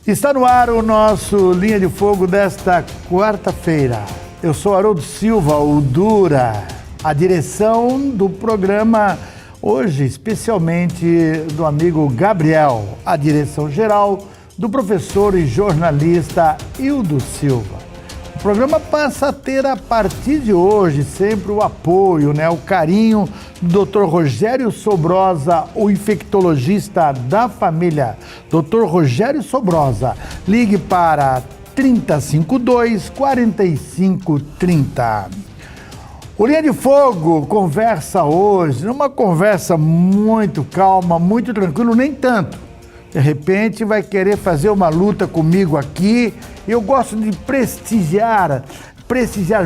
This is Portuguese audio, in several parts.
Está no ar o nosso Linha de Fogo desta quarta-feira. Eu sou Haroldo Silva, o Dura, a direção do programa hoje, especialmente do amigo Gabriel, a direção geral do professor e jornalista Hildo Silva. O programa passa a ter, a partir de hoje, sempre o apoio, o carinho do Dr. Rogério Sobrosa, o infectologista da família. Dr. Rogério Sobrosa, ligue para 3052-4530. O Linha de Fogo conversa hoje, numa conversa muito calma, muito tranquila, nem tanto. De repente vai querer fazer uma luta comigo aqui. Eu gosto de prestigiar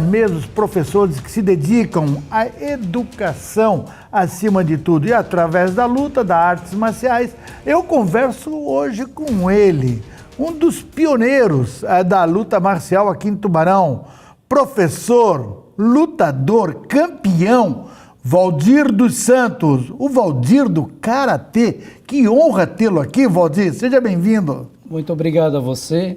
mesmo os professores que se dedicam à educação acima de tudo. E através da luta das artes marciais, eu converso hoje com ele, um dos pioneiros da luta marcial aqui em Tubarão, professor, lutador, campeão, Valdir dos Santos, o Valdir do Karatê. Que honra tê-lo aqui, Valdir. Seja bem-vindo. Muito obrigado a você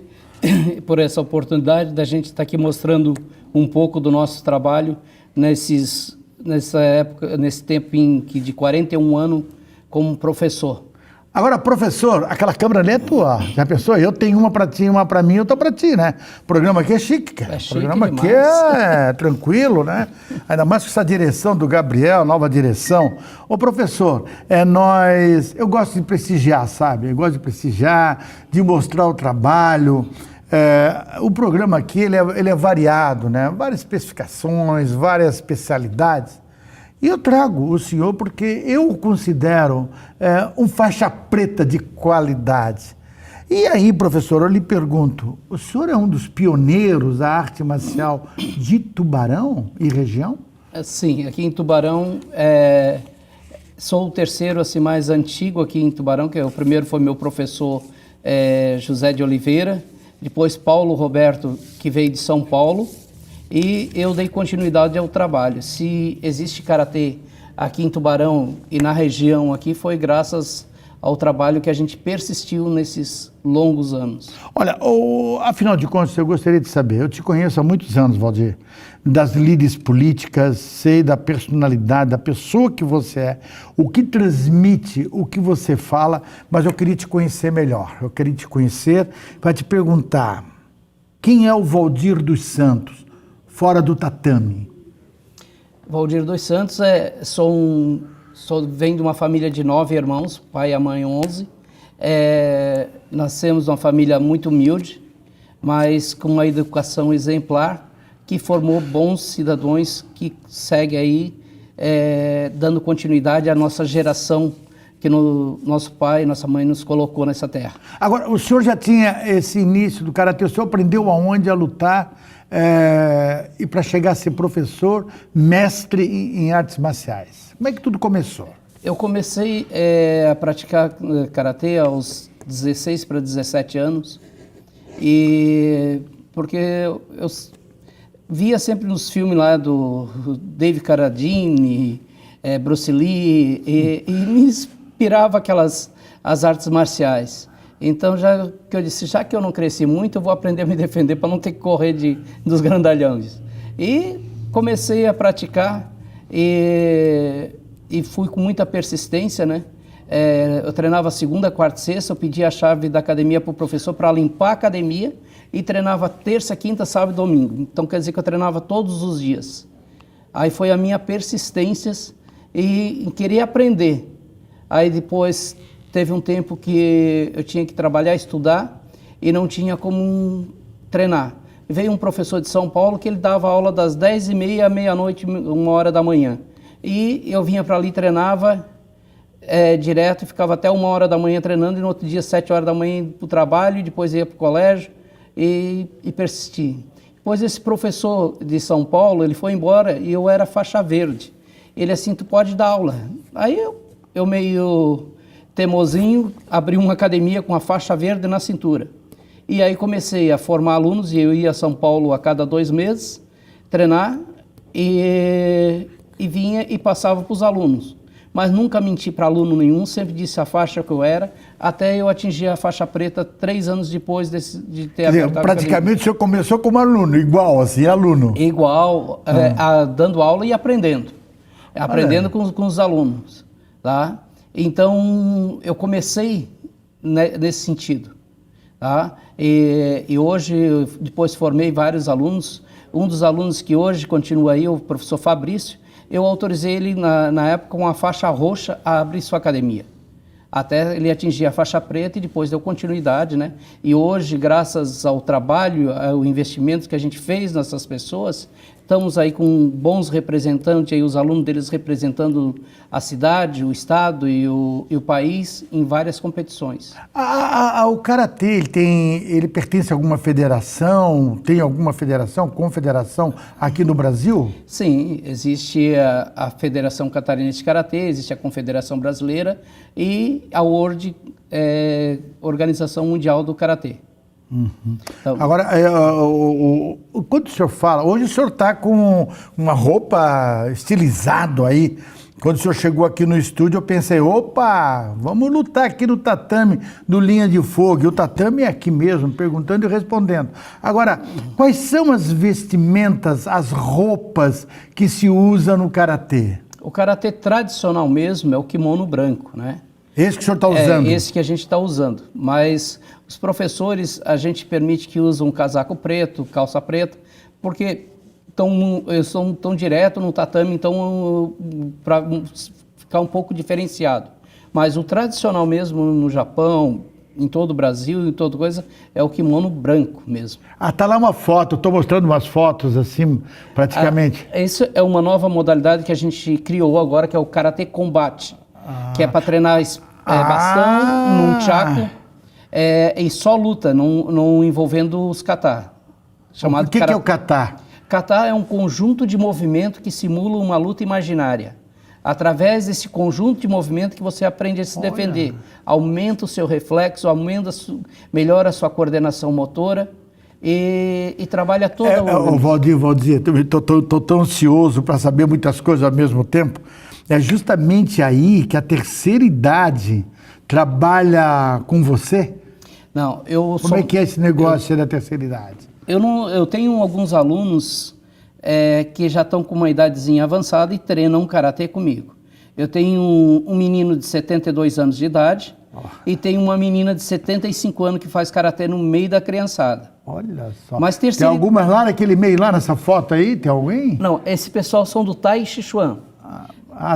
por essa oportunidade da gente estar aqui mostrando um pouco do nosso trabalho nessa época, nesse tempo de 41 anos como professor. Agora, professor, aquela câmera ali é tua. Já pensou? Eu tenho uma para ti, uma para mim, outra para ti, né? O programa aqui é chique, cara. É chique o programa demais. aqui é tranquilo, né? Ainda mais com essa direção do Gabriel, nova direção. Ô, professor, eu gosto de prestigiar, sabe? Eu gosto de prestigiar, de mostrar o trabalho. O programa aqui, ele é variado, né? Várias especificações, várias especialidades. E eu trago o senhor porque eu o considero um faixa preta de qualidade. E aí, professor, eu lhe pergunto, o senhor é um dos pioneiros da arte marcial de Tubarão e região? Sim, aqui em Tubarão, sou o terceiro assim, mais antigo aqui em Tubarão, que o primeiro foi meu professor José de Oliveira, depois Paulo Roberto, que veio de São Paulo, e eu dei continuidade ao trabalho. Se existe karatê aqui em Tubarão e na região aqui, foi graças ao trabalho que a gente persistiu nesses longos anos. Olha, afinal de contas, eu gostaria de saber, eu te conheço há muitos anos, Valdir, das lides políticas, sei da personalidade, da pessoa que você é, o que transmite, o que você fala, mas eu queria te conhecer melhor. Eu queria te conhecer para te perguntar, quem é o Valdir dos Santos? Fora do tatame. Valdir dos Santos, venho de uma família de 9 irmãos, pai e a mãe 11. Nascemos numa família muito humilde, mas com uma educação exemplar, que formou bons cidadãos que seguem aí, dando continuidade à nossa geração, que nosso pai e nossa mãe nos colocou nessa terra. Agora, o senhor já tinha esse início do karatê, o senhor aprendeu aonde a lutar e para chegar a ser professor, mestre em artes marciais. Como é que tudo começou? Eu comecei a praticar karatê aos 16 para 17 anos, porque eu via sempre nos filmes lá do David Carradine, Bruce Lee, e me inspirava as artes marciais. Então, já que eu não cresci muito, eu vou aprender a me defender para não ter que correr dos grandalhões. E comecei a praticar e fui com muita persistência, né? Eu treinava segunda, quarta e sexta, eu pedia a chave da academia para o professor para limpar a academia e treinava terça, quinta, sábado e domingo. Então, quer dizer que eu treinava todos os dias. Aí foi a minha persistência em querer aprender. Aí depois teve um tempo que eu tinha que trabalhar, estudar e não tinha como treinar. Veio um professor de São Paulo que ele dava aula das 10h30 à meia-noite, 1h da manhã. E eu vinha para ali, treinava direto, ficava até 1h da manhã treinando e no outro dia, 7h da manhã, ia para o trabalho, e depois ia para o colégio e persisti. Depois esse professor de São Paulo, ele foi embora e eu era faixa verde. Ele assim, tu pode dar aula. Aí eu meio teimosinho, abri uma academia com a faixa verde na cintura. E aí comecei a formar alunos e eu ia a São Paulo a cada 2 meses treinar e vinha e passava para os alunos. mas nunca menti para aluno nenhum, sempre disse a faixa que eu era, até eu atingir a faixa preta 3 anos depois de ter aberto a praticamente o senhor começou como aluno, igual assim, aluno. Igual, dando aula e aprendendo. Aprendendo com os alunos. Tá? Então, eu comecei nesse sentido. Tá? E hoje, depois formei vários alunos. Um dos alunos que hoje continua aí, o professor Fabrício, eu autorizei ele, na época, com a faixa roxa, a abrir sua academia. Até ele atingir a faixa preta e depois deu continuidade, né? E hoje, graças ao trabalho, ao investimento que a gente fez nessas pessoas, estamos aí com bons representantes, aí os alunos deles representando a cidade, o estado e o país em várias competições. O Karatê, ele pertence a alguma federação? Tem alguma federação, confederação aqui no Brasil? Sim, existe a Federação Catarinense de Karatê, existe a Confederação Brasileira e a World Organização Mundial do Karatê. Uhum. Então, agora, quando o senhor fala, hoje o senhor está com uma roupa estilizado aí. Quando o senhor chegou aqui no estúdio, eu pensei, opa, vamos lutar aqui no tatame do Linha de Fogo. E o tatame é aqui mesmo, perguntando e respondendo. Agora, quais são as vestimentas, as roupas que se usa no Karatê? O Karatê tradicional mesmo é o kimono branco, né? Esse que o senhor está usando? É esse que a gente está usando, mas os professores, a gente permite que usem um casaco preto, calça preta, porque eles são tão direto no tatame, então para ficar um pouco diferenciado. Mas o tradicional mesmo no Japão, em todo o Brasil, em toda coisa, é o kimono branco mesmo. Tá lá uma foto, estou mostrando umas fotos assim, praticamente. Isso é uma nova modalidade que a gente criou agora, que é o Karatê Combate. Que é para treinar bastão, nunchaku, e só luta, não envolvendo os kata. O que é o kata? Kata é um conjunto de movimento que simula uma luta imaginária. Através desse conjunto de movimento que você aprende a se defender. Aumenta o seu reflexo, melhora a sua coordenação motora e trabalha toda a Valdir, estou tão ansioso para saber muitas coisas ao mesmo tempo. É justamente aí que a terceira idade trabalha com você? Não, Como é que é esse negócio da terceira idade? Eu tenho alguns alunos que já estão com uma idadezinha avançada e treinam karatê comigo. Eu tenho um menino de 72 anos de idade e tenho uma menina de 75 anos que faz karatê no meio da criançada. Olha só. Mas Tem algumas lá naquele meio lá nessa foto aí? Tem alguém? Não, esse pessoal são do Tai Chi Chuan.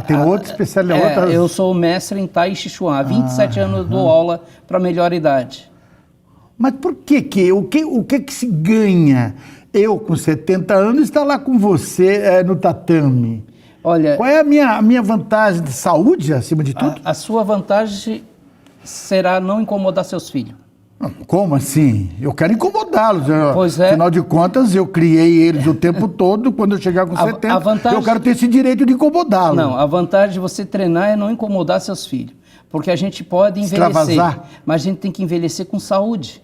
Tem outra especialidade. Eu sou mestre em Tai Chi Chuan. Há 27 anos dou aula para melhor idade. Mas por que? O que se ganha? Eu, com 70 anos, estar lá com você no tatame. Olha, qual é a minha vantagem de saúde, acima de tudo? A sua vantagem será não incomodar seus filhos. Como assim? Eu quero incomodá-los. Pois é. Afinal de contas, eu criei eles o tempo todo. Quando eu chegar com 70, eu quero ter esse direito de incomodá-los. Não, a vantagem de você treinar é não incomodar seus filhos. Porque a gente pode envelhecer, mas a gente tem que envelhecer com saúde.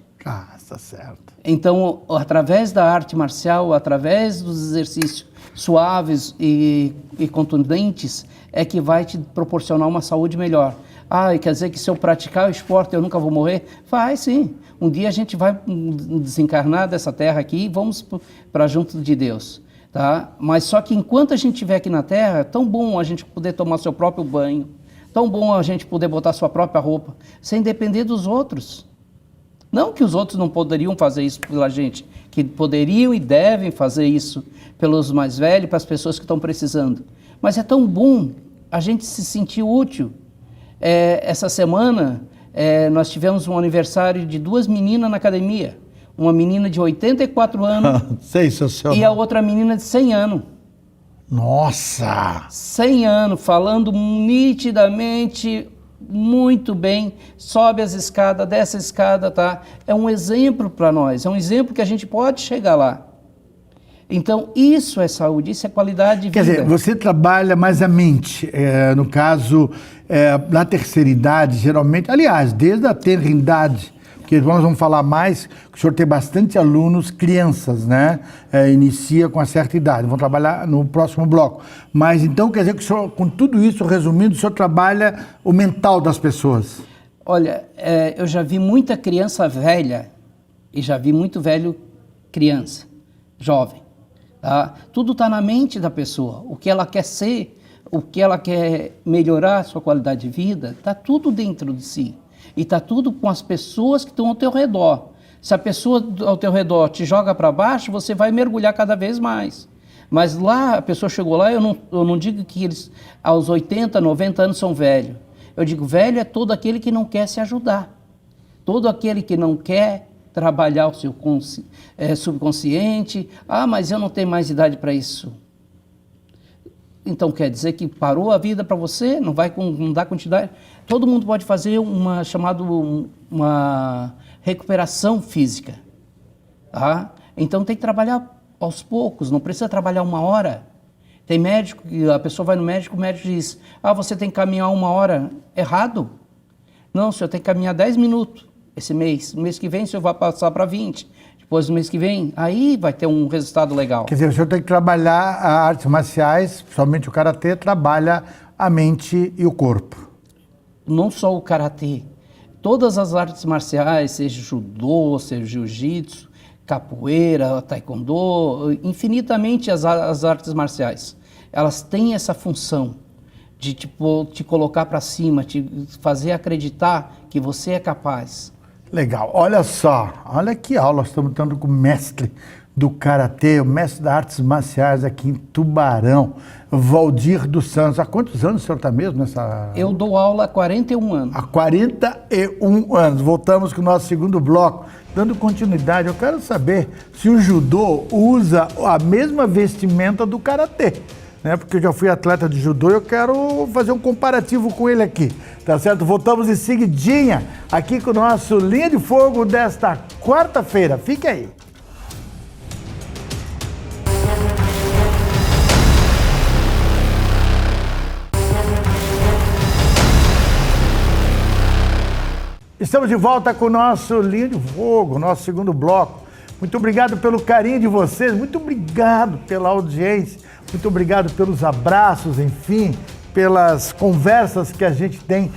Está certo. Então, através da arte marcial, através dos exercícios suaves e contundentes, é que vai te proporcionar uma saúde melhor. Quer dizer que se eu praticar o esporte eu nunca vou morrer? Vai sim. Um dia a gente vai desencarnar dessa terra aqui e vamos para junto de Deus. Tá? Mas só que enquanto a gente estiver aqui na terra, é tão bom a gente poder tomar seu próprio banho, tão bom a gente poder botar sua própria roupa, sem depender dos outros. Não que os outros não poderiam fazer isso pela gente, que poderiam e devem fazer isso pelos mais velhos, para as pessoas que estão precisando. Mas é tão bom a gente se sentir útil. Essa semana, nós tivemos um aniversário de 2 meninas na academia. Uma menina de 84 anos sensacional. E a outra menina de 100 anos. Nossa! 100 anos, falando nitidamente, muito bem, sobe as escadas, desce a escada, tá? É um exemplo para nós, é um exemplo que a gente pode chegar lá. Então, isso é saúde, isso é qualidade de vida. Quer dizer, você trabalha mais a mente, no caso, na terceira idade, geralmente, aliás, desde a tenra idade, que nós vamos falar mais, que o senhor tem bastante alunos, crianças, né? Inicia com uma certa idade, vamos trabalhar no próximo bloco. Mas então quer dizer que o senhor, com tudo isso, resumindo, o senhor trabalha o mental das pessoas? Olha, eu já vi muita criança velha e já vi muito velho criança, jovem. Tá? Tudo está na mente da pessoa, o que ela quer ser, o que ela quer melhorar a sua qualidade de vida, está tudo dentro de si. E está tudo com as pessoas que estão ao teu redor. Se a pessoa ao teu redor te joga para baixo, você vai mergulhar cada vez mais. Mas lá, a pessoa chegou lá, eu não digo que eles aos 80, 90 anos são velhos. Eu digo, velho é todo aquele que não quer se ajudar. Todo aquele que não quer trabalhar o seu subconsciente. Ah, mas eu não tenho mais idade para isso. Então quer dizer que parou a vida para você, não dar continuidade. Todo mundo pode fazer uma recuperação física, tá? Então tem que trabalhar aos poucos, não precisa trabalhar 1 hora. Tem médico que a pessoa vai no médico, o médico diz: ah, você tem que caminhar 1 hora. Errado. Não, o senhor tem que caminhar 10 minutos esse mês. No mês que vem o senhor vai passar para 20. Depois do mês que vem, aí vai ter um resultado legal. Quer dizer, o senhor tem que trabalhar artes marciais, principalmente o karatê, trabalha a mente e o corpo. Não só o karatê, todas as artes marciais, seja judô, seja jiu-jitsu, capoeira, taekwondo, infinitamente as artes marciais, elas têm essa função de te colocar para cima, te fazer acreditar que você é capaz. Legal, olha só, olha que aula nós estamos dando com o mestre do karatê, o mestre das artes marciais aqui em Tubarão, Valdir dos Santos. Há quantos anos o senhor está mesmo nessa... Eu dou aula há 41 anos. Há 41 anos. Voltamos com o nosso segundo bloco, dando continuidade. Eu quero saber se o judô usa a mesma vestimenta do karatê, né? Porque eu já fui atleta de judô e eu quero fazer um comparativo com ele aqui, tá certo? Voltamos em seguidinha aqui com o nosso Linha de Fogo desta quarta-feira. Fique aí. Estamos de volta com o nosso Linha de Fogo, nosso segundo bloco. Muito obrigado pelo carinho de vocês, muito obrigado pela audiência, muito obrigado pelos abraços, enfim, pelas conversas que a gente tem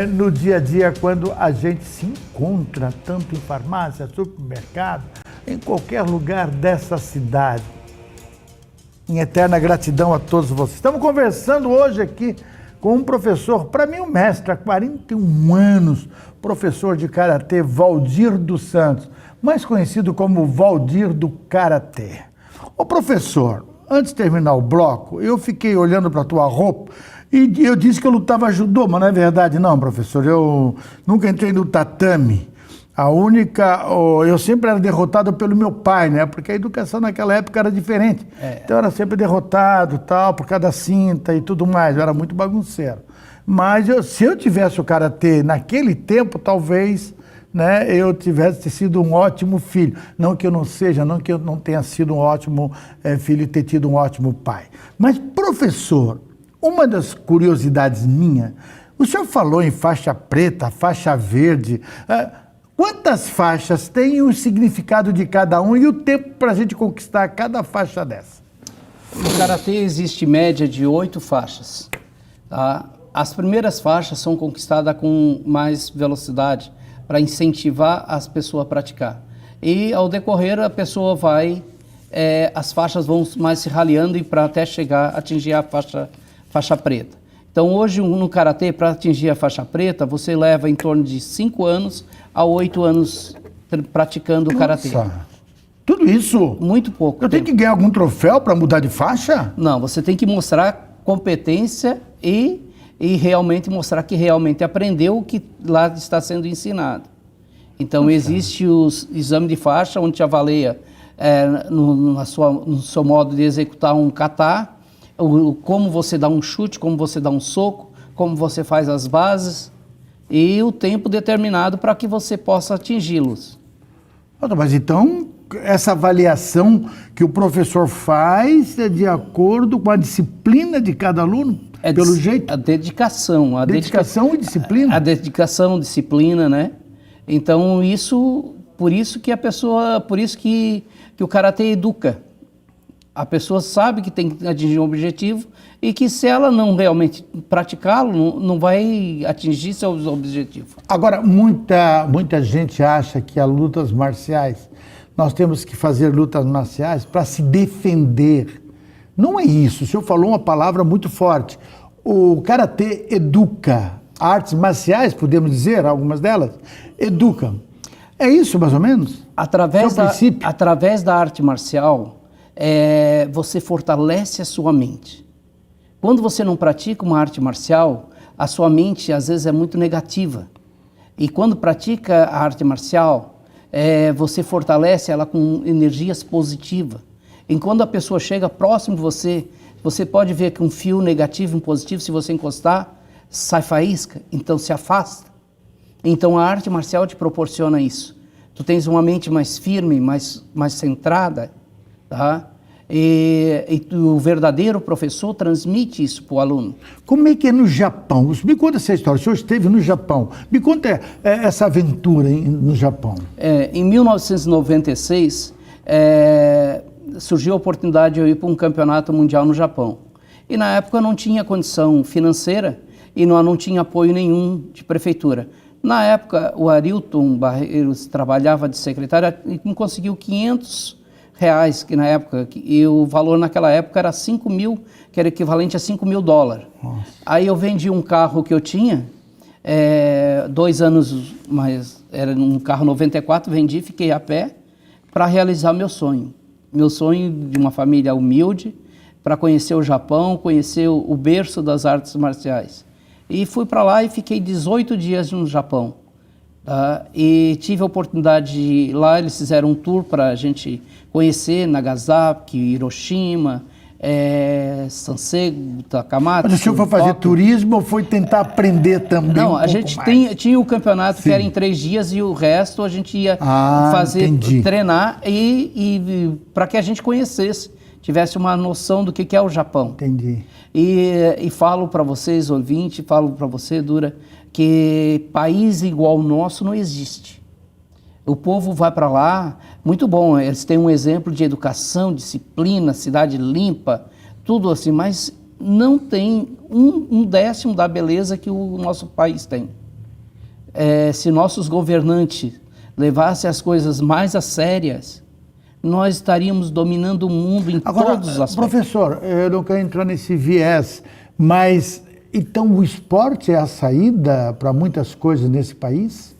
no dia a dia quando a gente se encontra, tanto em farmácia, supermercado, em qualquer lugar dessa cidade. Em eterna gratidão a todos vocês. Estamos conversando hoje aqui com um professor, para mim um mestre, há 41 anos, professor de karatê, Valdir dos Santos, mais conhecido como Valdir do Karatê. Ô professor, antes de terminar o bloco, eu fiquei olhando para a tua roupa e eu disse que eu lutava judô, mas não é verdade não, professor. Eu nunca entrei no tatame. Eu sempre era derrotado pelo meu pai, né? Porque a educação naquela época era diferente. Então eu era sempre derrotado, tal, por causa da cinta e tudo mais. Eu era muito bagunceiro. Mas se eu tivesse o karatê naquele tempo, talvez, né, eu tivesse sido um ótimo filho. Não que eu não seja, não que eu não tenha sido um ótimo filho e ter tido um ótimo pai. Mas, professor, uma das curiosidades minha, o senhor falou em faixa preta, faixa verde. Quantas faixas tem o significado de cada um e o tempo para a gente conquistar cada faixa dessa? No karatê existe média de 8 faixas. Tá? As primeiras faixas são conquistadas com mais velocidade para incentivar as pessoas a praticar. E ao decorrer a pessoa as faixas vão mais se raleando e para até atingir a faixa preta. Então hoje no karatê, para atingir a faixa preta, você leva em torno de 5 anos a 8 anos praticando o karatê. Tudo isso? Muito pouco. Eu tenho que ganhar algum troféu para mudar de faixa? Não, você tem que mostrar competência e realmente mostrar que realmente aprendeu o que lá está sendo ensinado. Então existe os exame de faixa, onde te avalia no seu modo de executar um kata, como você dá um chute, como você dá um soco, como você faz as bases e o tempo determinado para que você possa atingi-los. Mas então, essa avaliação que o professor faz é de acordo com a disciplina de cada aluno? Pelo jeito? A dedicação. Dedicação e disciplina? A dedicação, disciplina, né? Então, por isso que o karatê educa. A pessoa sabe que tem que atingir um objetivo e que se ela não realmente praticá-lo, não vai atingir seus objetivos. Agora, muita gente acha que as lutas marciais, nós temos que fazer lutas marciais para se defender. Não é isso. O senhor falou uma palavra muito forte. O karatê educa. Artes marciais, podemos dizer, algumas delas, educam. É isso, mais ou menos? Através da arte marcial, você fortalece a sua mente. Quando você não pratica uma arte marcial, a sua mente às vezes é muito negativa. E quando pratica a arte marcial, você fortalece ela com energias positivas. E quando a pessoa chega próximo de você, você pode ver que um fio negativo e um positivo, se você encostar, sai faísca, então se afasta. Então a arte marcial te proporciona isso. Tu tens uma mente mais firme, mais centrada, tá? E o verdadeiro professor transmite isso para o aluno. Como é que é no Japão? Me conta essa história. O senhor esteve no Japão. Me conta essa aventura no Japão. Em 1996, surgiu a oportunidade de eu ir para um campeonato mundial no Japão. E na época eu não tinha condição financeira e não tinha apoio nenhum de prefeitura. Na época, o Arilton Barreiros trabalhava de secretário e conseguiu R$500, que na época, e o valor naquela época era 5 mil, que era equivalente a $5.000. Nossa. Aí eu vendi um carro que eu tinha, 2 anos, mas era um carro 94, vendi, fiquei a pé para realizar meu sonho. Meu sonho de uma família humilde, para conhecer o Japão, conhecer o berço das artes marciais. E fui para lá e fiquei 18 dias no Japão. Tá? E tive a oportunidade de ir lá, eles fizeram um tour para a gente conhecer Nagasaki, Hiroshima, Sansego, Takamatsu. Mas o senhor foi fazer turismo ou foi tentar aprender também? Não, a gente tinha o campeonato. Sim. Que era em 3 dias e o resto a gente ia treinar e para que a gente conhecesse, tivesse uma noção do que é o Japão. Entendi. E falo para vocês, ouvinte, falo para você, Dura, que país igual ao nosso não existe. O povo vai para lá, muito bom, eles têm um exemplo de educação, disciplina, cidade limpa, tudo assim, mas não tem um décimo da beleza que o nosso país tem. Se nossos governantes levassem as coisas mais a sérias, nós estaríamos dominando o mundo em todos os aspectos. Professor, eu não quero entrar nesse viés, mas então o esporte é a saída para muitas coisas nesse país?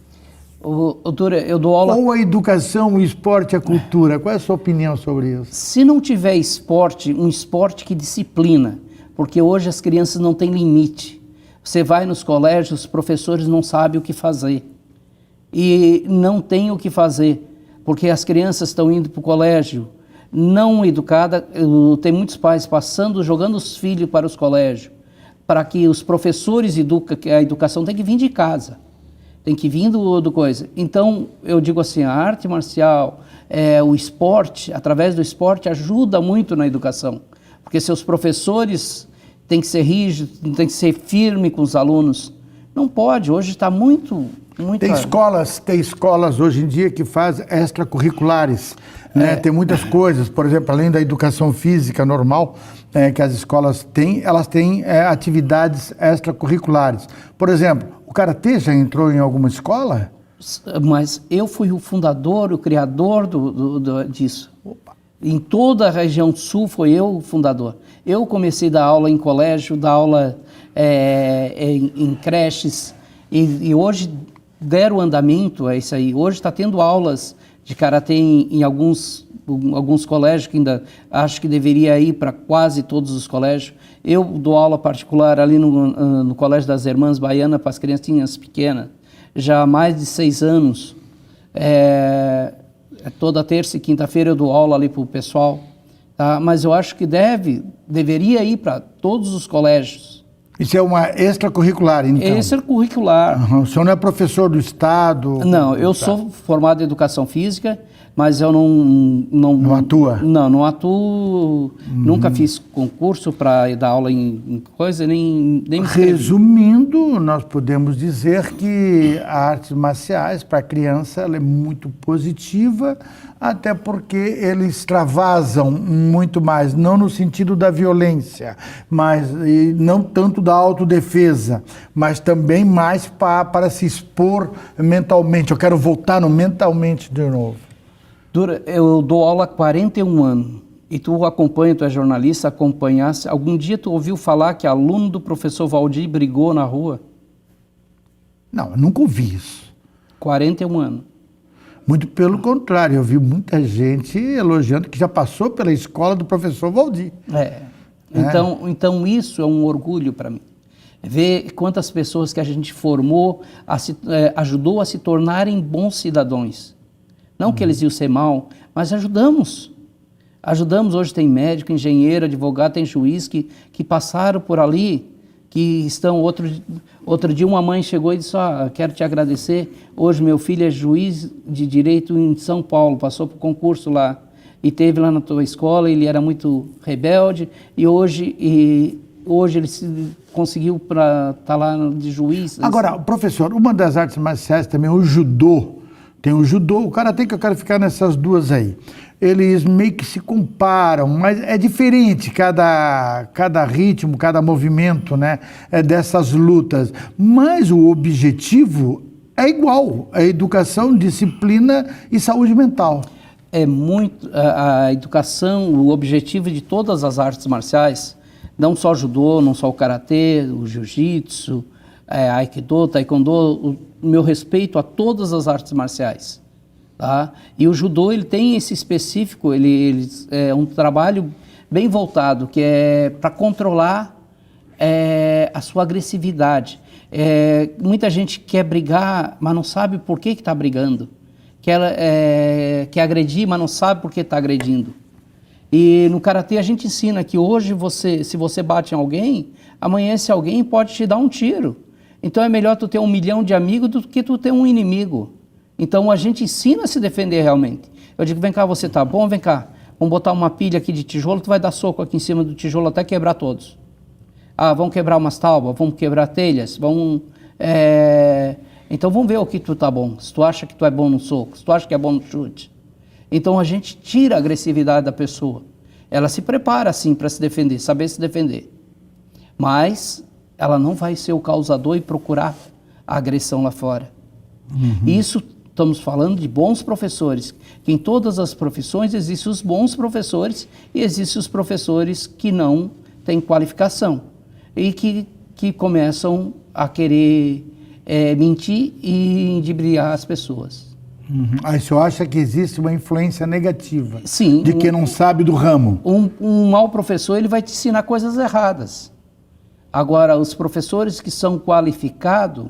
Doutora, eu dou aula... Ou a educação, o esporte, a cultura? Qual é a sua opinião sobre isso? Se não tiver esporte, um esporte que disciplina, porque hoje as crianças não têm limite. Você vai nos colégios, os professores não sabem o que fazer. E não tem o que fazer, porque as crianças estão indo para o colégio não educadas. Tem muitos pais jogando os filhos para os colégios, para que os professores eduquem, que a educação tem que vir de casa. Tem que vir do coisa. Então, eu digo assim, a arte marcial, o esporte, através do esporte, ajuda muito na educação. Porque seus professores têm que ser rígidos, têm que ser firmes com os alunos. Não pode, hoje está muito... Tem escolas hoje em dia que fazem extracurriculares, né? Tem muitas coisas, por exemplo, além da educação física normal, que as escolas têm, elas têm atividades extracurriculares. Por exemplo, o karatê já entrou em alguma escola? Mas eu fui o fundador, o criador disso. Opa. Em toda a região sul foi eu o fundador. Eu comecei a dar aula em colégio, dar aula em creches, e hoje deram andamento a isso aí. Hoje está tendo aulas de karatê em alguns colégios, que ainda acho que deveria ir para quase todos os colégios. Eu dou aula particular ali no Colégio das Irmãs Baianas para as criancinhas pequenas, já há mais de 6 anos. Toda terça e quinta-feira eu dou aula ali para o pessoal, tá? Mas eu acho que deveria ir para todos os colégios, Isso é uma extracurricular, então? Extracurricular. Uhum. O senhor não é professor do Estado? Não, eu sou formado em Educação Física, mas eu não atua? Não atuo, nunca fiz concurso para dar aula em coisa, nem me inscrevi. Resumindo, nós podemos dizer que a artes marciais para a criança ela é muito positiva, até porque eles extravasam muito mais, não no sentido da violência, mas e não tanto da autodefesa, mas também mais para se expor mentalmente. Eu quero voltar no mentalmente de novo. Eu dou aula há 41 anos e tu acompanha, tu é jornalista, acompanhasse. Algum dia tu ouviu falar que aluno do professor Valdir brigou na rua? Não, eu nunca ouvi isso. 41 anos. Muito pelo contrário, eu vi muita gente elogiando que já passou pela escola do professor Valdir. Então isso é um orgulho para mim. Ver quantas pessoas que a gente formou, ajudou a se tornarem bons cidadãos. Não que eles iam ser mal, mas ajudamos. Ajudamos, hoje tem médico, engenheiro, advogado, tem juiz que passaram por ali, que estão... Outro dia uma mãe chegou e disse, quero te agradecer, hoje meu filho é juiz de direito em São Paulo, passou por concurso lá, e teve lá na tua escola, ele era muito rebelde, e hoje ele conseguiu para estar lá de juiz. Agora, professor, uma das artes marciais também, o judô. Tem o judô, o karatê, que eu quero ficar nessas duas aí. Eles meio que se comparam, mas é diferente cada ritmo, cada movimento, né, dessas lutas. Mas o objetivo é igual, é educação, disciplina e saúde mental. É muito a educação, o objetivo de todas as artes marciais, não só o judô, não só o karatê, o jiu-jitsu, aikido, taekwondo, o meu respeito a todas as artes marciais, tá? E o judô, ele tem esse específico, ele é um trabalho bem voltado, que é para controlar a sua agressividade. Muita gente quer brigar, mas não sabe por que está brigando. Quer agredir, mas não sabe por que está agredindo. E no karatê a gente ensina que hoje se você bate em alguém, amanhã esse alguém pode te dar um tiro. Então é melhor tu ter 1 milhão de amigos do que tu ter um inimigo. Então a gente ensina a se defender realmente. Eu digo, vem cá, você tá bom? Vem cá, vamos botar uma pilha aqui de tijolo, tu vai dar soco aqui em cima do tijolo até quebrar todos. Vamos quebrar umas tábuas, vamos quebrar telhas, então vamos ver o que tu tá bom. Se tu acha que tu é bom no soco, se tu acha que é bom no chute. Então a gente tira a agressividade da pessoa. Ela se prepara assim para se defender, saber se defender. Mas ela não vai ser o causador e procurar a agressão lá fora. Isso estamos falando de bons professores, que em todas as profissões existem os bons professores e existem os professores que não têm qualificação e que começam a querer mentir e endibriar as pessoas. Aí o senhor acha que existe uma influência negativa? Sim. De quem não sabe do ramo? Um mau professor, ele vai te ensinar coisas erradas. Agora, os professores que são qualificados,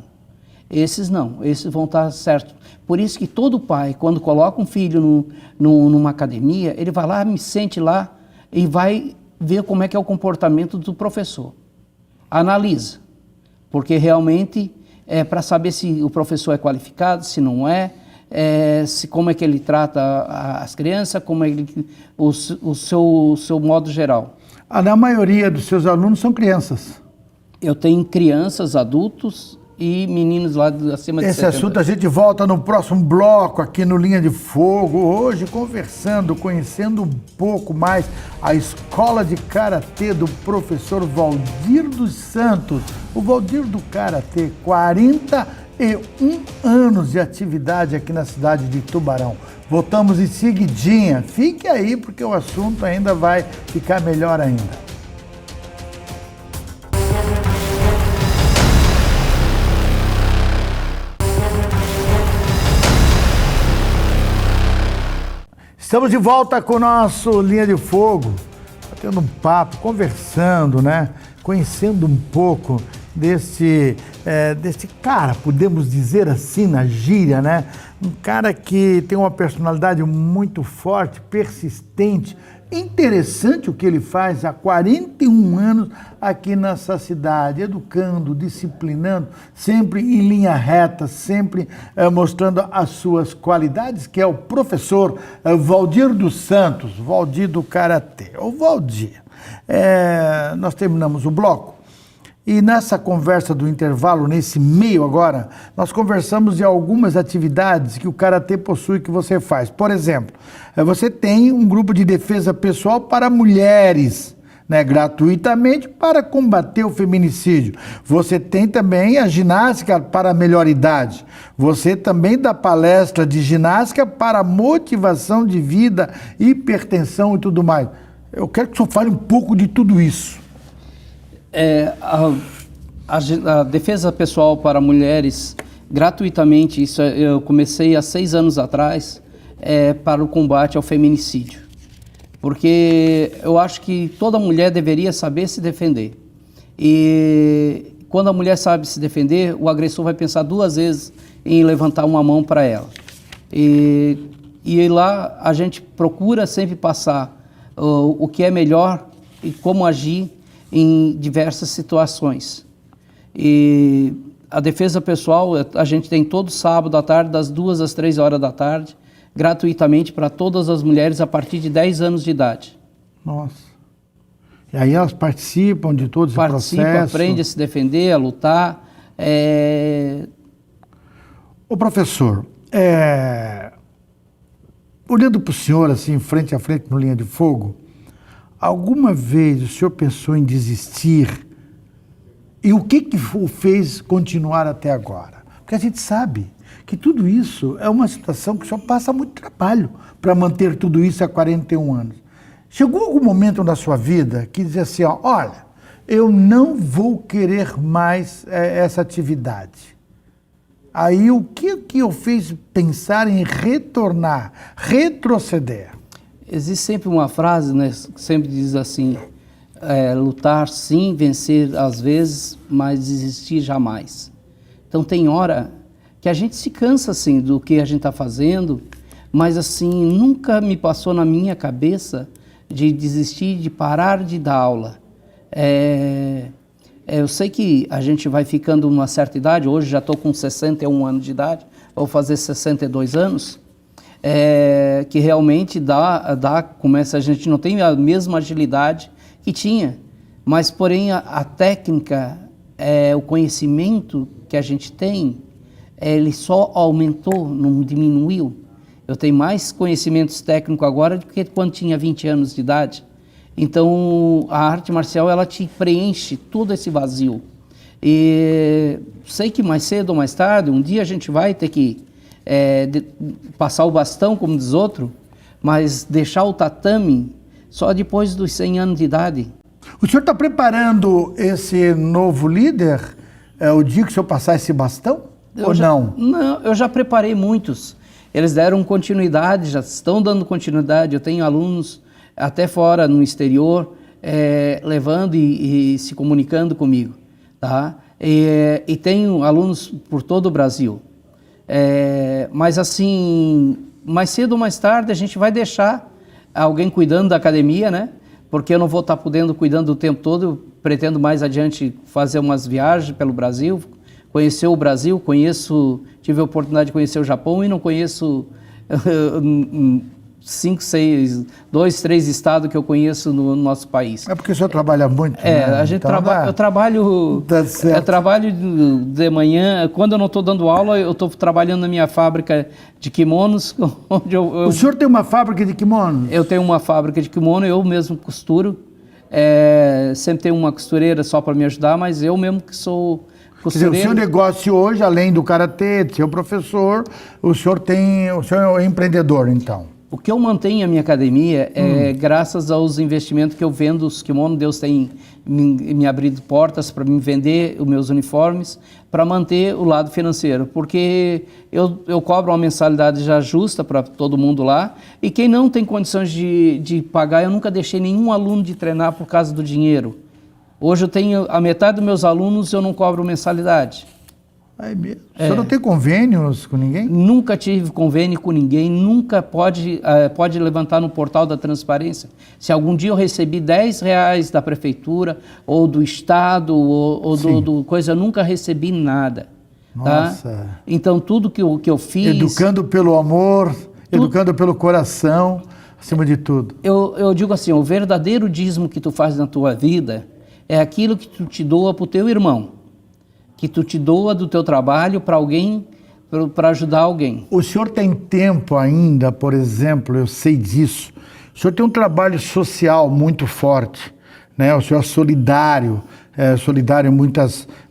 esses não, esses vão estar certos. Por isso que todo pai, quando coloca um filho numa academia, ele vai lá, me sente lá e vai ver como é que é o comportamento do professor. Analisa, porque realmente é para saber se o professor é qualificado, se não é, como é que ele trata as crianças, como é o seu modo geral. Na maioria dos seus alunos são crianças. Eu tenho crianças, adultos e meninos lá acima de 70. Esse assunto a gente volta no próximo bloco aqui no Linha de Fogo. Hoje conversando, conhecendo um pouco mais a Escola de Karatê do professor Valdir dos Santos. O Valdir do Karatê, 41 anos de atividade aqui na cidade de Tubarão. Voltamos em seguidinha. Fique aí porque o assunto ainda vai ficar melhor ainda. Estamos de volta com o nosso Linha de Fogo, batendo um papo, conversando, né? Conhecendo um pouco desse cara, podemos dizer assim, na gíria, né? Um cara que tem uma personalidade muito forte, persistente, interessante o que ele faz há 41 anos aqui nessa cidade, educando, disciplinando, sempre em linha reta, sempre mostrando as suas qualidades, que é o professor Valdir dos Santos, Valdir do Karatê. O Valdir, nós terminamos o bloco. E nessa conversa do intervalo, nesse meio agora, nós conversamos de algumas atividades que o Karatê possui que você faz. Por exemplo, você tem um grupo de defesa pessoal para mulheres, né, gratuitamente para combater o feminicídio. Você tem também a ginástica para a melhor idade. Você também dá palestra de ginástica para motivação de vida, hipertensão e tudo mais. Eu quero que o senhor fale um pouco de tudo isso. A defesa pessoal para mulheres, gratuitamente, isso eu comecei há 6 anos atrás, para o combate ao feminicídio. Porque eu acho que toda mulher deveria saber se defender. E quando a mulher sabe se defender, o agressor vai pensar 2 vezes em levantar uma mão para ela. E lá a gente procura sempre passar o que é melhor e como agir em diversas situações. E a defesa pessoal, a gente tem todo sábado à tarde, das 2 às 3 horas da tarde, gratuitamente para todas as mulheres a partir de 10 anos de idade. Nossa. E aí elas participam de todo esse processo? Aprendem a se defender, a lutar. Ô professor, olhando para o senhor assim, frente a frente no Linha de Fogo, alguma vez o senhor pensou em desistir? E o que o fez continuar até agora? Porque a gente sabe que tudo isso é uma situação que o senhor passa muito trabalho para manter tudo isso há 41 anos. Chegou algum momento na sua vida que dizia assim, ó, olha, eu não vou querer mais essa atividade. Aí o que o fez pensar em retornar, retroceder? Existe sempre uma frase, né, que sempre diz assim, lutar sim, vencer às vezes, mas desistir jamais. Então tem hora que a gente se cansa assim do que a gente está fazendo, mas assim, nunca me passou na minha cabeça de desistir, de parar de dar aula. Eu sei que a gente vai ficando uma certa idade, hoje já estou com 61 anos de idade, vou fazer 62 anos, que realmente começa, a gente não tem a mesma agilidade que tinha, mas porém a técnica, o conhecimento que a gente tem, ele só aumentou, não diminuiu. Eu tenho mais conhecimentos técnicos agora do que quando tinha 20 anos de idade. Então a arte marcial, ela te preenche todo esse vazio. E sei que mais cedo ou mais tarde, um dia a gente vai ter que passar o bastão, como diz outro, mas deixar o tatame só depois dos 100 anos de idade. O senhor está preparando esse novo líder, o dia que o senhor passar esse bastão? Não? Não, eu já preparei muitos. Eles deram continuidade, já estão dando continuidade. Eu tenho alunos até fora, no exterior, levando e se comunicando comigo. Tá? E tenho alunos por todo o Brasil. Mas assim, mais cedo ou mais tarde a gente vai deixar alguém cuidando da academia, né? Porque eu não vou estar podendo cuidando o tempo todo. Eu pretendo mais adiante fazer umas viagens pelo Brasil, conhecer o Brasil, tive a oportunidade de conhecer o Japão e não conheço 5, 6, 2, 3 estados que eu conheço no nosso país. É porque o senhor trabalha muito, né? A gente eu trabalho de manhã, quando eu não estou dando aula, eu estou trabalhando na minha fábrica de kimonos. Onde O senhor tem uma fábrica de kimonos? Eu tenho uma fábrica de kimono, eu mesmo costuro. Sempre tenho uma costureira só para me ajudar, mas eu mesmo que sou costureiro. Quer dizer, o seu negócio hoje, além do karatê, de ser professor, o senhor é empreendedor, então? O que eu mantenho a minha academia é graças aos investimentos que eu vendo os kimonos. Deus tem me abrido portas para me vender os meus uniformes, para manter o lado financeiro, porque eu cobro uma mensalidade já justa para todo mundo lá, e quem não tem condições de pagar, eu nunca deixei nenhum aluno de treinar por causa do dinheiro. Hoje eu tenho a metade dos meus alunos, eu não cobro mensalidade. Aí mesmo. O senhor não tem convênios com ninguém? Nunca tive convênio com ninguém, nunca pode levantar no portal da transparência. Se algum dia eu recebi R$10 da prefeitura, ou do estado, ou do coisa, eu nunca recebi nada. Nossa. Tá? Então tudo que eu fiz... Educando pelo amor, educando pelo coração, acima de tudo. Eu digo assim, o verdadeiro dízimo que tu faz na tua vida é aquilo que tu te doa para o teu irmão, que tu te doa do teu trabalho para alguém, para ajudar alguém. O senhor tem tempo ainda, por exemplo, eu sei disso, o senhor tem um trabalho social muito forte, né? O senhor é solidário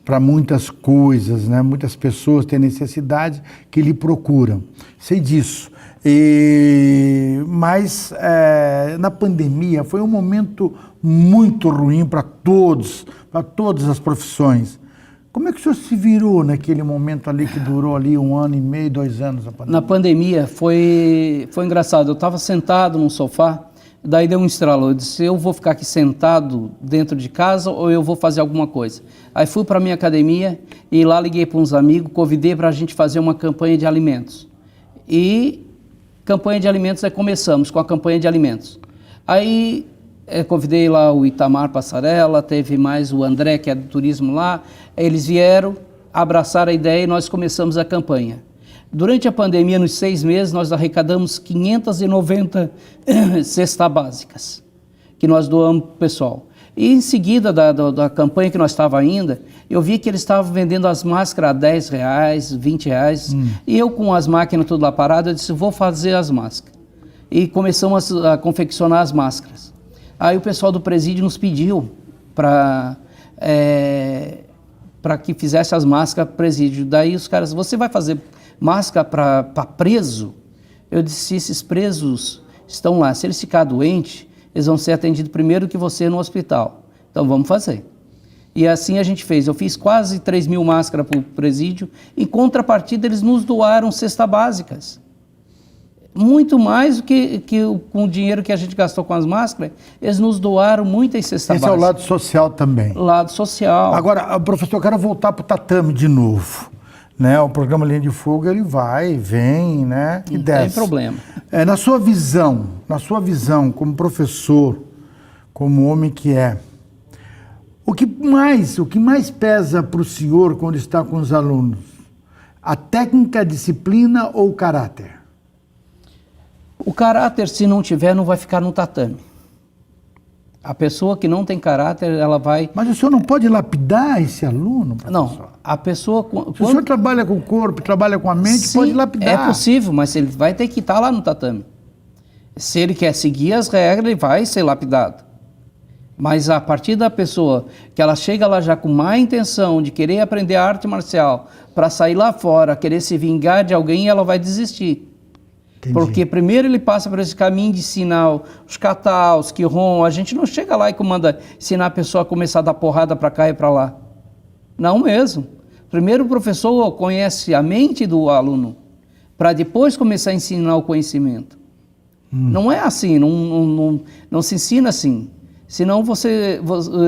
para muitas coisas, né? Muitas pessoas têm necessidade que lhe procuram, sei disso. Mas na pandemia foi um momento muito ruim para todas as profissões. Como é que o senhor se virou naquele momento ali que durou ali 1 ano e meio, 2 anos a pandemia? Na pandemia foi engraçado, eu estava sentado num sofá, daí deu um estralo, eu disse, eu vou ficar aqui sentado dentro de casa ou eu vou fazer alguma coisa? Aí fui para a minha academia e lá liguei para uns amigos, convidei para a gente fazer uma campanha de alimentos. E campanha de alimentos, começamos com a campanha de alimentos. Aí convidei lá o Itamar Passarella, teve mais o André, que é do turismo lá, eles vieram, abraçaram a ideia e nós começamos a campanha. Durante a pandemia, nos 6 meses, nós arrecadamos 590 cestas básicas, que nós doamos para o pessoal. E em seguida da campanha que nós estávamos ainda, eu vi que eles estavam vendendo as máscaras a R$10, R$20, e eu com as máquinas tudo lá parado, eu disse, vou fazer as máscaras. E começamos a confeccionar as máscaras. Aí o pessoal do presídio nos pediu para que fizesse as máscaras para o presídio. Daí os caras, você vai fazer máscara para preso? Eu disse, esses presos estão lá, se eles ficarem doentes, eles vão ser atendidos primeiro que você no hospital. Então vamos fazer. E assim a gente fez. Eu fiz quase 3.000 máscaras para o presídio. Em contrapartida, eles nos doaram cestas básicas. Muito mais do que com o dinheiro que a gente gastou com as máscaras, eles nos doaram muitas cestas básicas. Esse é o lado social também. Lado social. Agora, professor, eu quero voltar para o tatame de novo. Né? O programa Linha de Fogo, ele vai, vem, né? E desce. Não tem problema. Na sua visão como professor, como homem que é, o que mais pesa para o senhor quando está com os alunos? A técnica, a disciplina ou o caráter? O caráter, se não tiver, não vai ficar no tatame. A pessoa que não tem caráter, ela vai... Mas o senhor não pode lapidar esse aluno, professor? Não, a pessoa... Se o senhor trabalha com o corpo, trabalha com a mente, sim, pode lapidar. É possível, mas ele vai ter que estar lá no tatame. Se ele quer seguir as regras, ele vai ser lapidado. Mas a partir da pessoa que ela chega lá já com má intenção de querer aprender a arte marcial, para sair lá fora, querer se vingar de alguém, ela vai desistir. Entendi. Porque primeiro ele passa por esse caminho de ensinar os kata, os kihon. A gente não chega lá e comanda ensinar a pessoa a começar a dar porrada para cá e para lá. Não mesmo. Primeiro o professor conhece a mente do aluno, para depois começar a ensinar o conhecimento. Não é assim, não se ensina assim. Senão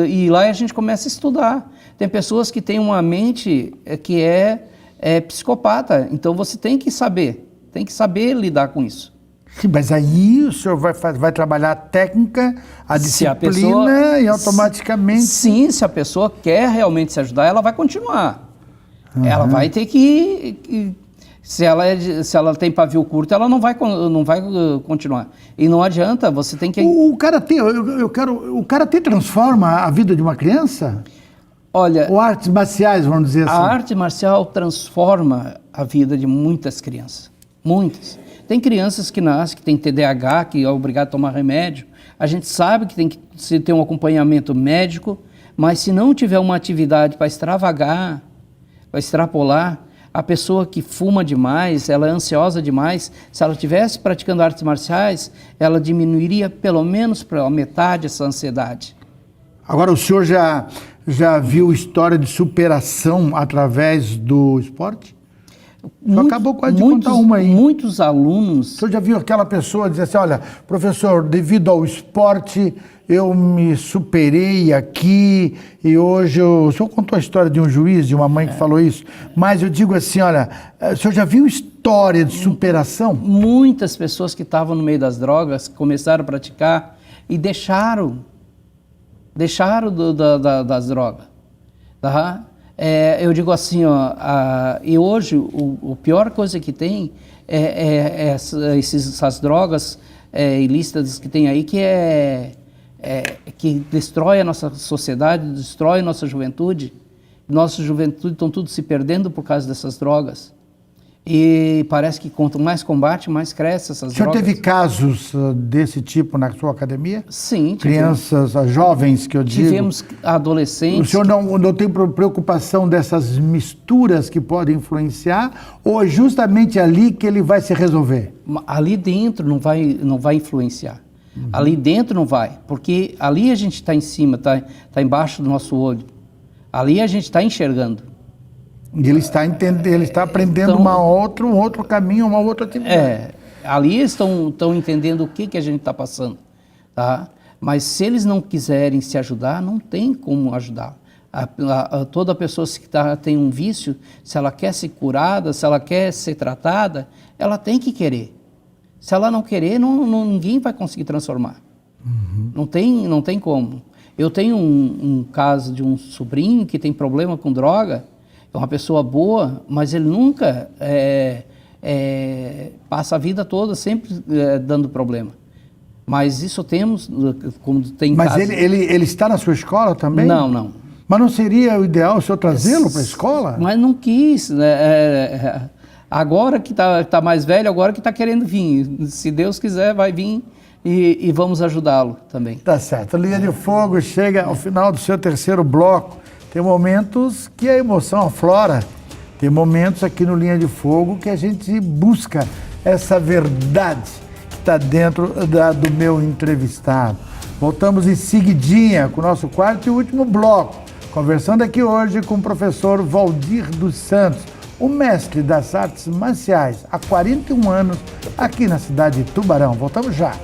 e lá a gente começa a estudar. Tem pessoas que têm uma mente que é psicopata, então você tem que saber lidar com isso. Sim, mas aí o senhor vai trabalhar a técnica, a disciplina e automaticamente... Sim, se a pessoa quer realmente se ajudar, ela vai continuar. Ela vai ter que... Se ela tem pavio curto, ela não vai continuar. E não adianta, você tem que... O karatê transforma a vida de uma criança? Olha... Ou artes marciais, vamos dizer assim? A arte marcial transforma a vida de muitas crianças. Muitas. Tem crianças que nascem, que têm TDAH, que é obrigado a tomar remédio. A gente sabe que tem que ter um acompanhamento médico, mas se não tiver uma atividade para extravagar, para extrapolar, a pessoa que fuma demais, ela é ansiosa demais, se ela estivesse praticando artes marciais, ela diminuiria pelo menos para metade essa ansiedade. Agora, o senhor já viu história de superação através do esporte? Acabou quase de contar uma aí. Muitos alunos... O senhor já viu aquela pessoa dizer assim, olha, professor, devido ao esporte, eu me superei aqui e hoje o senhor contou a história de um juiz, de uma mãe que falou isso, mas eu digo assim, olha, o senhor já viu história de superação? Muitas pessoas que estavam no meio das drogas começaram a praticar e deixaram das drogas, tá? Eu digo assim, ó, e hoje a pior coisa que tem essas drogas ilícitas que tem aí, que destrói a nossa sociedade, destrói a nossa juventude. Nossa juventude estão tudo se perdendo por causa dessas drogas. E parece que quanto mais combate, mais cresce essas drogas. O senhor teve casos desse tipo na sua academia? Sim. Crianças, jovens que eu digo. Tivemos adolescentes. O senhor não tem preocupação dessas misturas que podem influenciar? Ou é justamente ali que ele vai se resolver? Ali dentro não vai influenciar. Uhum. Ali dentro não vai, porque ali a gente está em cima, tá embaixo do nosso olho. Ali a gente está enxergando. E ele está entendendo, ele está aprendendo um outro caminho, uma outra atividade. Ali eles estão entendendo o que a gente está passando, tá? Mas se eles não quiserem se ajudar, não tem como ajudar. Toda pessoa que tem um vício, se ela quer ser curada, se ela quer ser tratada, ela tem que querer. Se ela não querer, ninguém vai conseguir transformar. Uhum. Não tem como. Eu tenho um caso de um sobrinho que tem problema com droga. É uma pessoa boa, mas ele nunca passa a vida toda sempre dando problema. Mas isso temos, como tem Mas casos... ele está na sua escola também? Não. Mas não seria o ideal o senhor trazê-lo para a escola? Mas não quis, né? Agora que tá mais velho, agora que está querendo vir. Se Deus quiser, vai vir e vamos ajudá-lo também. Tá certo. A Linha de Fogo chega ao final do seu terceiro bloco. Tem momentos que a emoção aflora. Tem momentos aqui no Linha de Fogo que a gente busca essa verdade que está dentro do meu entrevistado. Voltamos em seguidinha com o nosso quarto e último bloco. Conversando aqui hoje com o professor Valdir dos Santos, o mestre das artes marciais há 41 anos aqui na cidade de Tubarão. Voltamos já.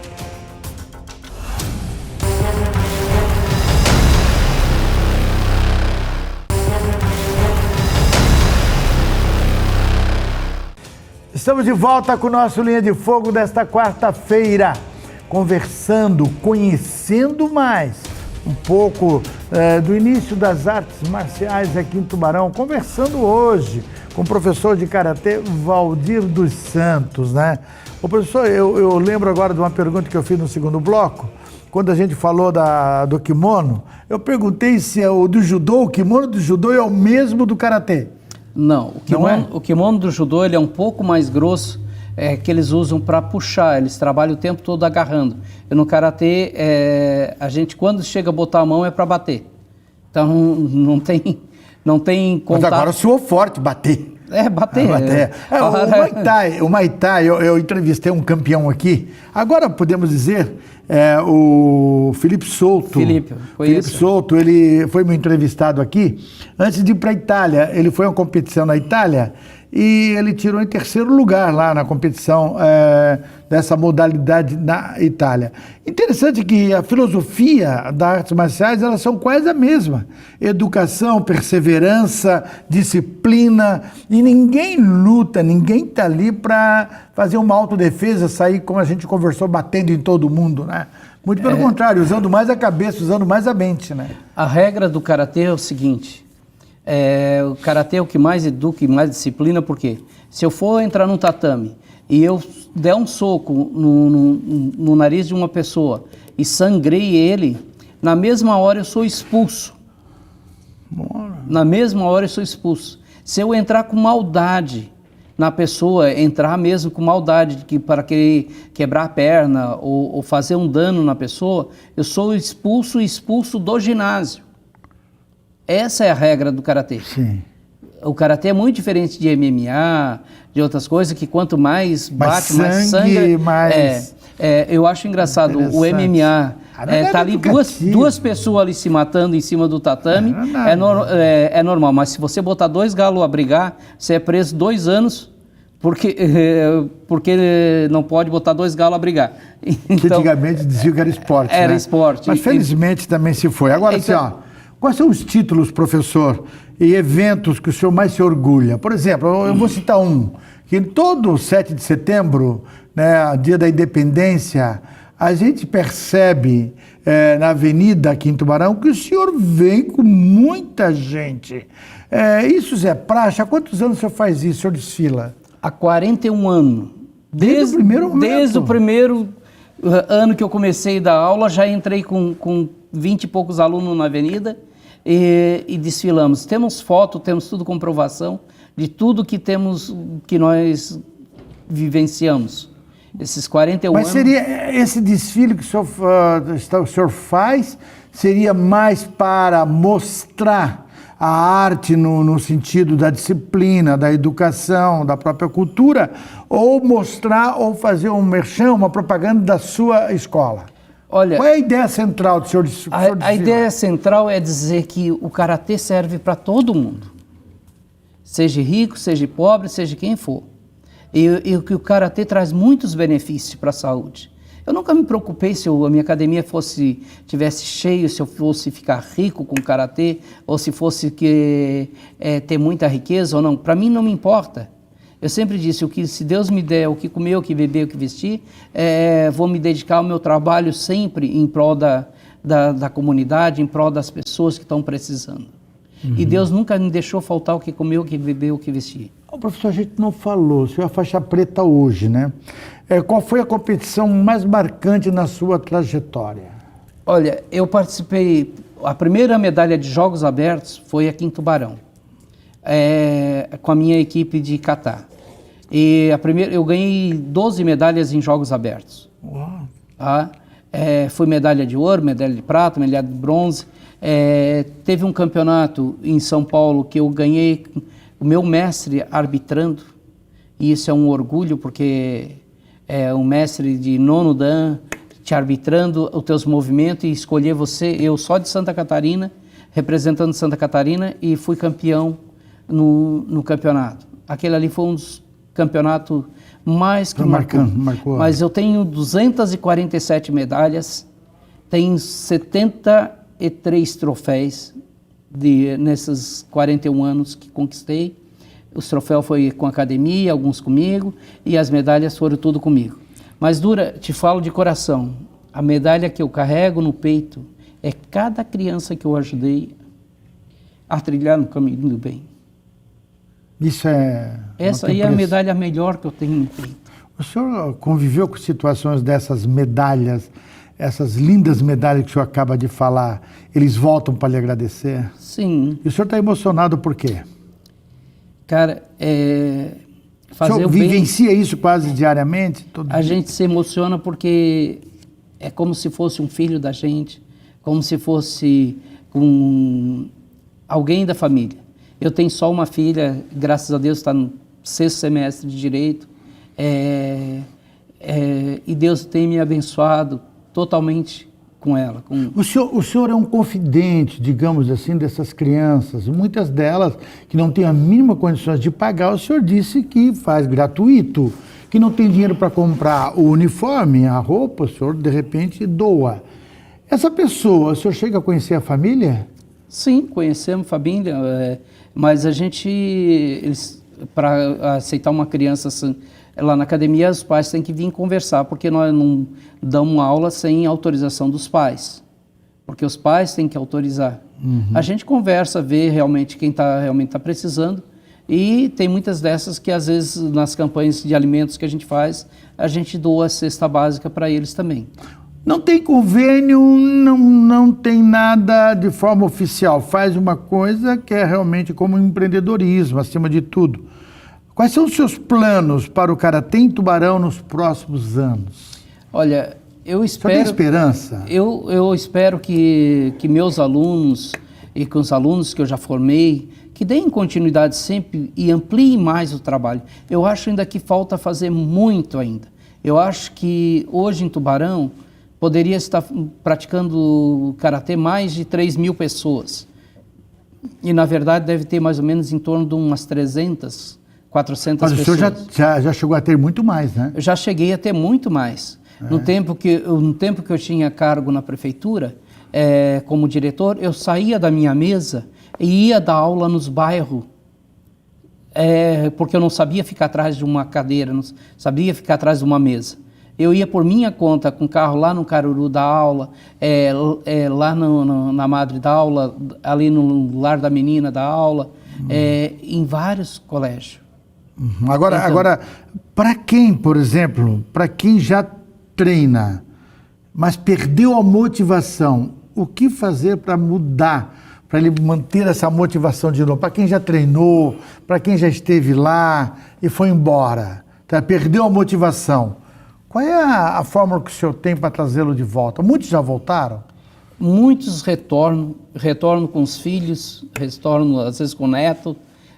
Estamos de volta com o nosso Linha de Fogo desta quarta-feira, conversando, conhecendo mais um pouco do início das artes marciais aqui em Tubarão, conversando hoje com o professor de Karatê Valdir dos Santos, né? O professor, eu lembro agora de uma pergunta que eu fiz no segundo bloco, quando a gente falou do kimono, eu perguntei se é o do judô, o kimono do judô é o mesmo do Karatê. Não, o kimono do judô ele é um pouco mais grosso, que eles usam para puxar, eles trabalham o tempo todo agarrando. E no karatê, a gente quando chega a botar a mão é para bater. Então não tem contato. Mas agora soou forte, bater. Bater. O Muay Thai, eu entrevistei um campeão aqui, agora podemos dizer, o Felipe Souto. Felipe Souto, ele foi meu entrevistado aqui, antes de ir para a Itália. Ele foi a uma competição na Itália e ele tirou em terceiro lugar lá na competição dessa modalidade na Itália. Interessante que a filosofia das artes marciais, elas são quase a mesma. Educação, perseverança, disciplina, e ninguém luta, ninguém está ali para fazer uma autodefesa, sair, como a gente conversou, batendo em todo mundo, né? Muito pelo contrário, usando mais a cabeça, usando mais a mente, né? A regra do karatê é o seguinte, o karatê é o que mais educa e mais disciplina, porque se eu for entrar num tatame e eu der um soco no nariz de uma pessoa e sangrei ele, na mesma hora eu sou expulso. Na mesma hora eu sou expulso. Se eu entrar com maldade na pessoa, entrar mesmo com maldade para querer quebrar a perna ou fazer um dano na pessoa, eu sou expulso do ginásio. Essa é a regra do karatê. Sim. O karatê é muito diferente de MMA, de outras coisas, que quanto mais bate, mais sangue... mais... eu acho engraçado, o MMA, Tá ali duas pessoas ali se matando em cima do tatame, é normal. Mas se você botar 2 galos a brigar, você é preso 2 anos, porque não pode botar 2 galos a brigar. Então, antigamente diziam que era esporte, Era né? esporte. Mas felizmente também se foi. Agora, então, assim, quais são os títulos, professor, e eventos que o senhor mais se orgulha? Por exemplo, eu vou citar um, que todo 7 de setembro, né, dia da independência, a gente percebe na avenida aqui em Tubarão que o senhor vem com muita gente. Isso é praxe? Há quantos anos o senhor faz isso, o senhor desfila? Há 41 anos. Desde o primeiro momento? Desde o primeiro ano que eu comecei a dar aula, já entrei com 20 e poucos alunos na avenida e desfilamos. Temos foto, temos tudo comprovação de tudo que nós vivenciamos. Esses 41 anos... Mas seria esse desfile que o senhor faz, seria mais para mostrar a arte no sentido da disciplina, da educação, da própria cultura, ou mostrar ou fazer um merchan, uma propaganda da sua escola? Olha, qual é a ideia central do senhor desfile? A ideia central é dizer que o karatê serve para todo mundo. Seja rico, seja pobre, seja quem for. E que o karatê traz muitos benefícios para a saúde. Eu nunca me preocupei se a minha academia tivesse cheio, se eu fosse ficar rico com o karatê, ou se fosse ter muita riqueza ou não. Para mim não me importa. Eu sempre disse, se Deus me der o que comer, o que beber, o que vestir, vou me dedicar ao meu trabalho sempre em prol da comunidade, em prol das pessoas que estão precisando. Uhum. E Deus nunca me deixou faltar o que comer, o que beber, o que vestir. Professor, a gente não falou, o senhor é faixa preta hoje, né? Qual foi a competição mais marcante na sua trajetória? Olha, eu participei, a primeira medalha de Jogos Abertos foi aqui em Tubarão, com a minha equipe de kata. E eu ganhei 12 medalhas em Jogos Abertos. Uau! Tá? Foi medalha de ouro, medalha de prata, medalha de bronze. Teve um campeonato em São Paulo que eu ganhei o meu mestre arbitrando, e isso é um orgulho, porque é um mestre de 9º dan te arbitrando os teus movimentos e escolher você. Eu só de Santa Catarina, representando Santa Catarina, e fui campeão no campeonato. Aquele ali foi um dos campeonatos mais que marcou. Mas eu tenho 247 medalhas, tenho 73 troféus nesses 41 anos que conquistei. Os troféus foi com a academia, alguns comigo, e as medalhas foram tudo comigo. Mas te falo de coração, a medalha que eu carrego no peito é cada criança que eu ajudei a trilhar no caminho do bem. Essa aí é a medalha melhor que eu tenho no peito. O senhor conviveu com situações dessas medalhas, essas lindas medalhas que o senhor acaba de falar, eles voltam para lhe agradecer? Sim. E o senhor está emocionado por quê? Cara, fazer o senhor vivencia isso quase diariamente? A gente se emociona porque é como se fosse um filho da gente, como se fosse alguém da família. Eu tenho só uma filha, graças a Deus está no 6º semestre de Direito, e Deus tem me abençoado totalmente com ela. O senhor é um confidente, digamos assim, dessas crianças, muitas delas que não têm a mínima condições de pagar. O senhor disse que faz gratuito, que não tem dinheiro para comprar o uniforme, a roupa, o senhor de repente doa. Essa pessoa, o senhor chega a conhecer a família? Sim, conhecemos a família, mas a gente, para aceitar uma criança assim, lá na academia, os pais têm que vir conversar, porque nós não damos aula sem autorização dos pais, porque os pais têm que autorizar. Uhum. A gente conversa, vê realmente quem realmente está precisando, e tem muitas dessas que às vezes nas campanhas de alimentos que a gente faz, a gente doa a cesta básica para eles também. Não tem convênio, não tem nada de forma oficial, faz uma coisa que é realmente como empreendedorismo, acima de tudo. Quais são os seus planos para o Karatê em Tubarão nos próximos anos? Olha, eu espero... Você tem esperança? Eu espero que meus alunos e com os alunos que eu já formei, que deem continuidade sempre e ampliem mais o trabalho. Eu acho ainda que falta fazer muito ainda. Eu acho que hoje em Tubarão poderia estar praticando karatê mais de 3.000 pessoas. E, na verdade, deve ter mais ou menos em torno de umas 300, 400 pessoas. Mas o senhor já chegou a ter muito mais, né? Eu já cheguei a ter muito mais. No tempo que eu tinha cargo na prefeitura, como diretor, eu saía da minha mesa e ia dar aula nos bairros, porque eu não sabia ficar atrás de uma cadeira, não sabia ficar atrás de uma mesa. Eu ia por minha conta com o carro lá no Caruru dar aula, lá na Madre da aula, ali no Lar da Menina da aula, em vários colégios. Agora, para quem, por exemplo, para quem já treina, mas perdeu a motivação, o que fazer para mudar, para ele manter essa motivação de novo? Para quem já treinou, para quem já esteve lá e foi embora, tá? Perdeu a motivação. Qual é a fórmula que o senhor tem para trazê-lo de volta? Muitos já voltaram? Muitos retornam com os filhos, retornam às vezes com o neto.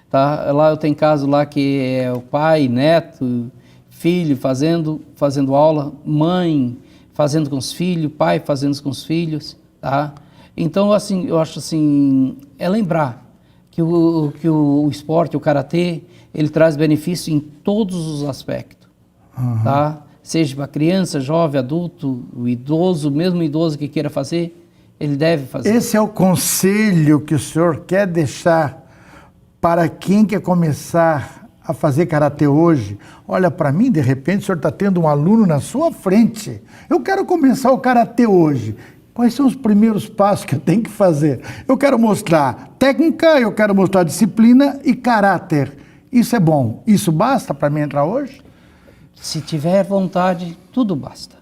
Tá? Lá eu tenho caso lá que é o pai, neto, filho fazendo aula, mãe fazendo com os filhos, pai fazendo com os filhos. Tá? Então, assim, eu acho assim, lembrar que o esporte, o karatê, ele traz benefício em todos os aspectos. Tá? Seja para criança, jovem, adulto, o idoso, mesmo o idoso que queira fazer, ele deve fazer. Esse é o conselho que o senhor quer deixar para quem quer começar a fazer karatê hoje? Olha, para mim, de repente, o senhor está tendo um aluno na sua frente. Eu quero começar o karatê hoje. Quais são os primeiros passos que eu tenho que fazer? Eu quero mostrar técnica, eu quero mostrar disciplina e caráter. Isso é bom. Isso basta para mim entrar hoje? Se tiver vontade, tudo basta.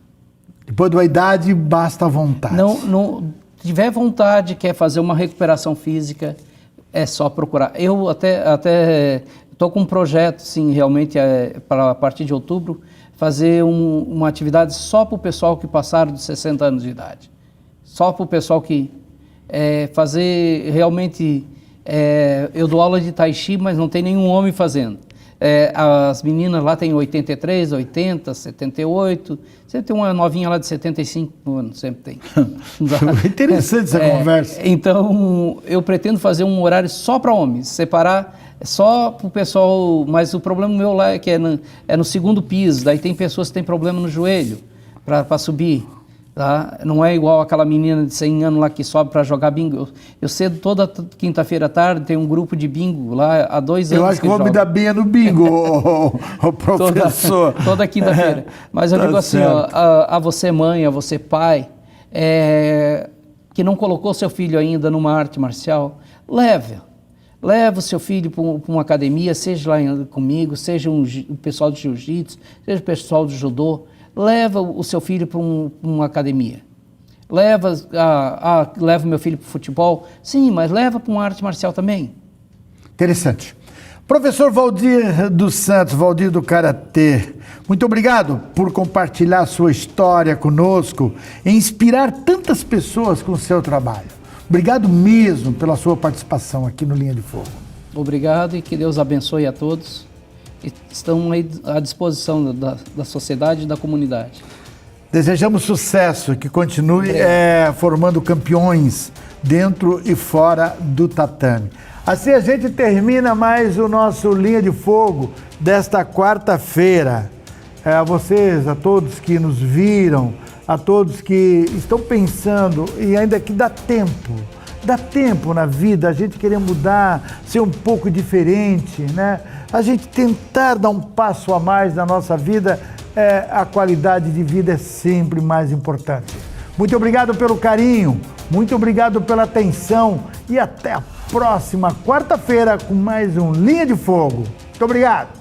Depois da idade, basta a vontade. Não tiver vontade, quer fazer uma recuperação física, é só procurar. Eu até estou com um projeto, sim, realmente, para a partir de outubro, fazer uma atividade só para o pessoal que passaram de 60 anos de idade. Só para o pessoal que fazer realmente... eu dou aula de Tai Chi, mas não tem nenhum homem fazendo. As meninas lá têm 83, 80, 78, sempre tem uma novinha lá de 75 anos, sempre tem. Interessante essa conversa. Então, eu pretendo fazer um horário só para homens, separar só para o pessoal, mas o problema meu lá é que é no segundo piso, daí tem pessoas que têm problema no joelho para subir. Tá? Não é igual aquela menina de 100 anos lá que sobe para jogar bingo. Eu cedo toda quinta-feira à tarde, tem um grupo de bingo lá há 2 anos. Eu acho que vou me dar bem no bingo, o professor. Toda quinta-feira. Mas eu digo assim, ó, a você mãe, a você pai, que não colocou seu filho ainda numa arte marcial, leve o seu filho para uma academia, seja lá comigo, seja o pessoal de jiu-jitsu, seja o pessoal de judô. Leva o seu filho para uma academia. Leva o meu filho para o futebol. Sim, mas leva para uma arte marcial também. Interessante. Professor Valdir dos Santos, Valdir do Karatê, muito obrigado por compartilhar sua história conosco e inspirar tantas pessoas com o seu trabalho. Obrigado mesmo pela sua participação aqui no Linha de Fogo. Obrigado e que Deus abençoe a todos. Estão aí à disposição da sociedade e da comunidade. Desejamos sucesso, que continue formando campeões dentro e fora do tatame. Assim a gente termina mais o nosso Linha de Fogo desta quarta-feira. A vocês, a todos que nos viram, a todos que estão pensando e ainda que dá tempo na vida, a gente querer mudar, ser um pouco diferente, né? A gente tentar dar um passo a mais na nossa vida, a qualidade de vida é sempre mais importante. Muito obrigado pelo carinho, muito obrigado pela atenção e até a próxima quarta-feira com mais um Linha de Fogo. Muito obrigado.